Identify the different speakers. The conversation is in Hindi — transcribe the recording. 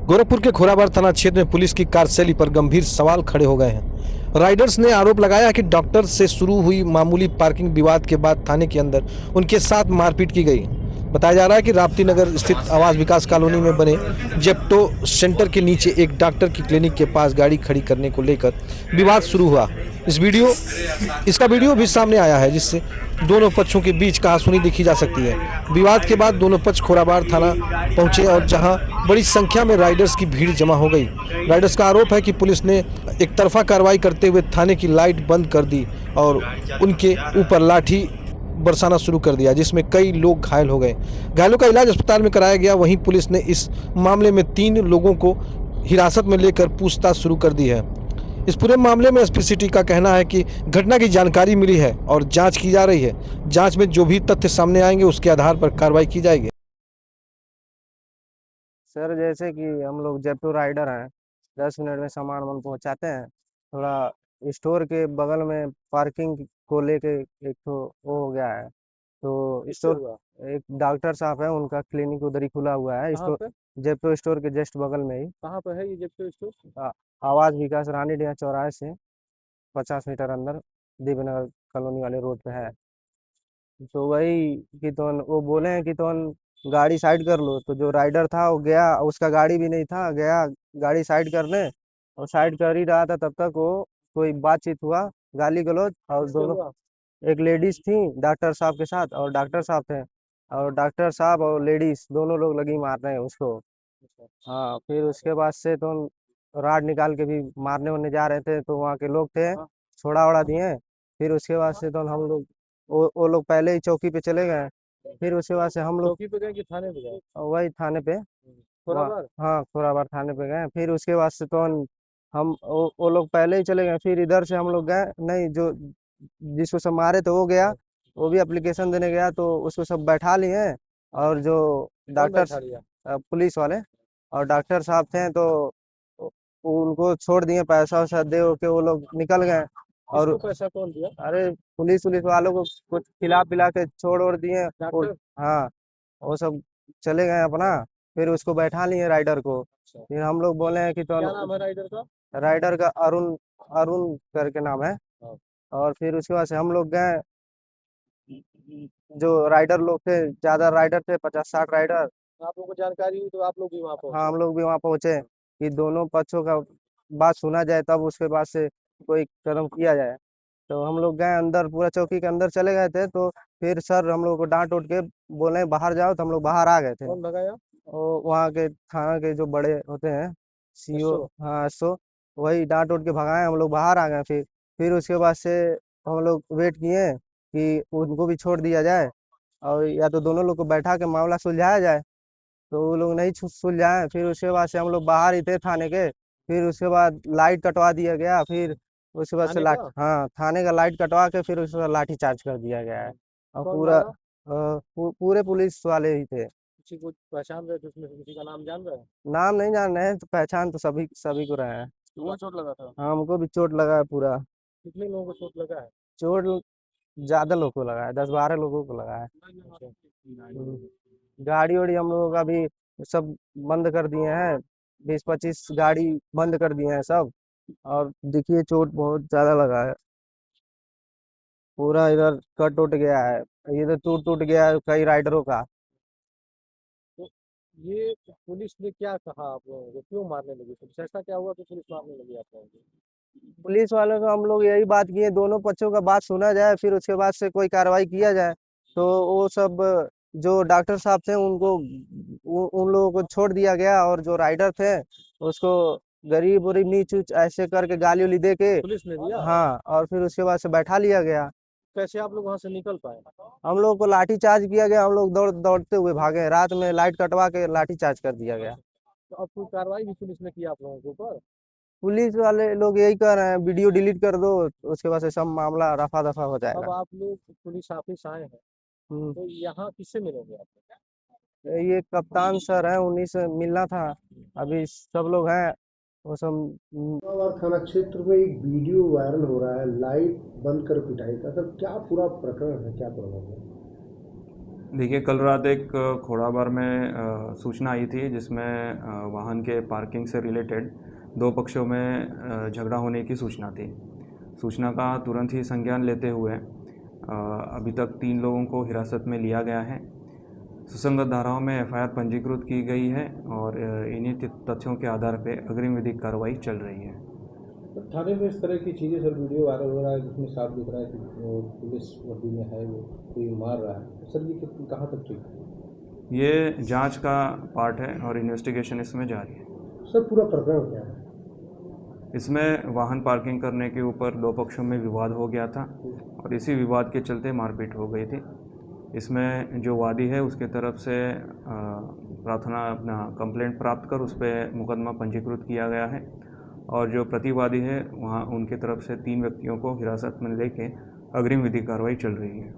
Speaker 1: गोरखपुर के खोराबार थाना क्षेत्र में पुलिस की कार्यशैली पर गंभीर सवाल खड़े हो गए हैं। राइडर्स ने आरोप लगाया कि डॉक्टर से शुरू हुई मामूली पार्किंग विवाद के बाद थाने के अंदर उनके साथ मारपीट की गई। बताया जा रहा है कि राप्ती नगर स्थित आवास विकास कॉलोनी में बने जेप्टो सेंटर के नीचे एक डॉक्टर की क्लिनिक के पास गाड़ी खड़ी करने को लेकर विवाद शुरू हुआ। इसका वीडियो भी सामने आया है, जिससे दोनों पक्षों के बीच कहासुनी देखी जा सकती है। विवाद के बाद दोनों पक्ष खोराबार थाना पहुंचे और जहां बड़ी संख्या में राइडर्स की भीड़ जमा हो गई। राइडर्स का आरोप है कि पुलिस ने एक तरफा कार्रवाई करते हुए थाने की लाइट बंद कर दी और उनके ऊपर लाठी बरसाना शुरू कर दिया, जिसमें कई लोग घायल हो गए। घायलों का इलाज अस्पताल में कराया गया। वहीं पुलिस ने इस मामले में 3 लोगों को हिरासत में लेकर पूछताछ शुरू कर दी है। इस पूरे मामले में एसपी सिटी का कहना है कि घटना की जानकारी मिली है और जांच की जा रही है। जांच में जो भी तथ्य सामने आएंगे उसके आधार पर कार्रवाई की जाएगी।
Speaker 2: सर जैसे कि हम लोग जेप्टो राइडर हैं, 10 मिनट में सामान वामान पहुंचाते हैं। थोड़ा स्टोर के बगल में पार्किंग को लेके एक तो वो हो गया है। तो स्टोर एक डॉक्टर साहब है, उनका क्लिनिक उधर ही खुला हुआ है। स्टोर जेप्टो स्टोर के जस्ट बगल में ही।
Speaker 3: कहाँ पे है ये जेप्टो स्टोर?
Speaker 2: आवास विकास रानी डिया चौराहे से 50 मीटर अंदर दिव्यनगर कॉलोनी वाले रोड पे है। तो वही कि तो वो बोले हैं कि तो गाड़ी साइड कर लो। तो जो राइडर था वो गया, उसका गाड़ी भी नहीं था, गया गाड़ी साइड करने और साइड कर ही रहा था। तब तक वो कोई बातचीत हुआ, गाली गलौज, और दोनों एक लेडीज थी डॉक्टर साहब के साथ और डॉक्टर साहब थे, और डॉक्टर साहब और लेडीज दोनों लोग लगी मार रहे हैं उसको। हाँ, फिर उसके बाद से तो राड निकाल के भी मारने वारने जा रहे थे, तो वहाँ के लोग थे, छोड़ा ओड़ा दिए। फिर उसके बाद से तो हम लोग वो लोग पहले ही चौकी पे चले गए। फिर उसके बाद से हम लोग
Speaker 3: चौकी पे गए कि थाने पे गए?
Speaker 2: वही थाने पे
Speaker 3: खोराबार?
Speaker 2: हाँ, खोराबार थाने पे गए। फिर उसके बाद से तो हम वो लोग पहले ही चले गए। फिर इधर से हम लोग गए, नहीं, जो जिसको सब मारे थे वो गया, वो भी एप्लीकेशन देने गया, तो उसको सब बैठा लिए। और जो
Speaker 3: कौन
Speaker 2: डॉक्टर
Speaker 3: बैठा लिया?
Speaker 2: पुलिस वाले और डॉक्टर साहब थे, तो उनको छोड़ दिए, पैसा वैसा दे के वो लोग निकल गए। और
Speaker 3: किसको पैसा कौन दिया?
Speaker 2: अरे पुलिस उलिस वालों को कुछ खिला पिला के छोड़ ओड़ दिए।
Speaker 3: डॉक्टर?
Speaker 2: हाँ, वो सब चले गए अपना। फिर उसको बैठा लिए राइडर को।
Speaker 3: अच्छा,
Speaker 2: फिर हम लोग बोले हैं कि तो
Speaker 3: क्या नाम है राइडर का?
Speaker 2: राइडर का अरुण अरुण करके नाम है।
Speaker 3: हाँ।
Speaker 2: और फिर उसके बाद से हम लोग गए। जो राइडर लोग थे, ज्यादा राइडर थे, 50-60 राइडर।
Speaker 3: आप लोगों को जानकारी हुई तो आप लोग भी वहाँ
Speaker 2: हाँ,
Speaker 3: पहुंचे?
Speaker 2: हम लोग भी वहाँ पहुंचे कि दोनों पक्षों का बात सुना जाए, तब उसके बाद से कोई कदम किया जाए। तो हम लोग गए अंदर, पूरा चौकी के अंदर चले गए थे। तो फिर सर हम लोग को डांट उठ के बोले बाहर जाओ, तो हम लोग बाहर आ गए थे।
Speaker 3: कौन भगाया?
Speaker 2: और वहाँ के थाना के जो बड़े होते हैं, सीओ,
Speaker 3: एसओ?
Speaker 2: हाँ, सो वही डांट उठ के भगाए, हम लोग बाहर आ गए। फिर उसके बाद से हम लोग वेट किए कि उनको भी छोड़ दिया जाए, और या तो दोनों लोग को बैठा के मामला सुलझाया जाए। तो वो लोग नहीं सुलझाए। फिर उसके बाद से हम लोग बाहर ही थे थाने के। फिर उसके बाद लाइट कटवा दिया गया। फिर उसके बाद से
Speaker 3: थाने का?
Speaker 2: हाँ, थाने का लाइट कटवा के फिर उसके बाद लाठी चार्ज कर दिया गया है। और
Speaker 3: कौन
Speaker 2: पूरा
Speaker 3: मारा?
Speaker 2: पूरे पुलिस वाले ही थे।
Speaker 3: किसी को पहचान रहे थे उसमें से? किसी का नाम जान रहे हैं?
Speaker 2: नाम नहीं जान रहे हैं, तो पहचान तो सभी सभी को रहे हैं।
Speaker 3: वो चोट लगा था?
Speaker 2: हाँ, हमको भी चोट लगा है पूरा।
Speaker 3: कितने लोगों को चोट लगा है?
Speaker 2: चोट ज्यादा लोग को लगा है, 10-12 लोगों को लगा है।
Speaker 3: अच्छा।
Speaker 2: गाड़ी वाड़ी हम लोगों का भी सब बंद कर दिए हैं। 20-25 गाड़ी बंद कर दिए हैं सब। और देखिए चोट बहुत ज्यादा लगा है, पूरा इधर कट उठ गया है, इधर टूट टूट गया है कई राइडरों का।
Speaker 3: तो ये पुलिस ने क्या कहा आप लोगों को? क्यों मारने लगी पुलिस? ऐसा क्या हुआ कि पुलिस मारने लगी आप लोगों को?
Speaker 2: पुलिस वालों को हम लोग यही बात किए, दोनों पक्षों का बात सुना जाए, फिर उसके बाद से कोई कार्रवाई किया जाए। तो वो सब जो डॉक्टर साहब थे उनको उन लोगों को छोड़ दिया गया, और जो राइडर थे उसको गरीब वरीब नीच उच ऐसे करके गाली उली दे के,
Speaker 3: पुलिस ने दिया?
Speaker 2: हाँ, और फिर उसके बाद से बैठा लिया गया।
Speaker 3: कैसे आप लोग वहां से निकल पाए?
Speaker 2: हम लोग को लाठी चार्ज किया गया, हम लोग दौड़ते हुए भागे, रात में लाइट कटवा के लाठी चार्ज कर दिया गया।
Speaker 3: तो अब कोई कार्रवाई भी पुलिस ने की आप लोगों के ऊपर?
Speaker 2: पुलिस वाले लोग यही कह रहे हैं वीडियो डिलीट कर दो, उसके बाद से सब मामला रफा दफा हो
Speaker 3: अब
Speaker 2: जाएगा।
Speaker 3: आप लोग पुलिस ऑफिस आए हैं,
Speaker 2: हम्म,
Speaker 3: तो यहाँ किससे मिलोगे आप लोग?
Speaker 2: ये कप्तान सर है, उन्हीं से मिलना था। अभी सब लोग हैं, वो सब।
Speaker 4: और थाना क्षेत्र में एक वीडियो वायरल हो रहा है, लाइट बंद कर पिटाई का। सर क्या पूरा प्रकरण है, क्या प्रॉब्लम है?
Speaker 5: देखिए, कल रात एक खोड़ाबार में सूचना आई थी जिसमें वाहन के पार्किंग से रिलेटेड दो पक्षों में झगड़ा होने की सूचना थी। सूचना का तुरंत ही संज्ञान लेते हुए अभी तक 3 लोगों को हिरासत में लिया गया है। सुसंगत धाराओं में एफआईआर पंजीकृत की गई है और इन्हीं तथ्यों के आधार पर अग्रिम विधिक कार्रवाई चल रही है।
Speaker 4: तो थाने में इस तरह की चीज़ें सर वीडियो वायरल हो रहा है जिसमें साफ दिख रहा है कि वो पुलिस वर्दी में है, वो कोई मार रहा है। सर ये कहाँ तक ठीक है?
Speaker 5: ये जांच का पार्ट है और इन्वेस्टिगेशन इसमें जारी है।
Speaker 4: सर पूरा प्रकरण क्या है?
Speaker 5: इसमें वाहन पार्किंग करने के ऊपर दो पक्षों में विवाद हो गया था और इसी विवाद के चलते मारपीट हो गई थी। इसमें जो वादी है उसके तरफ से प्रार्थना अपना कंप्लेंट प्राप्त कर उस पर मुकदमा पंजीकृत किया गया है और जो प्रतिवादी है वहाँ उनके तरफ से 3 व्यक्तियों को हिरासत में लेके अग्रिम विधिक कार्रवाई चल रही है।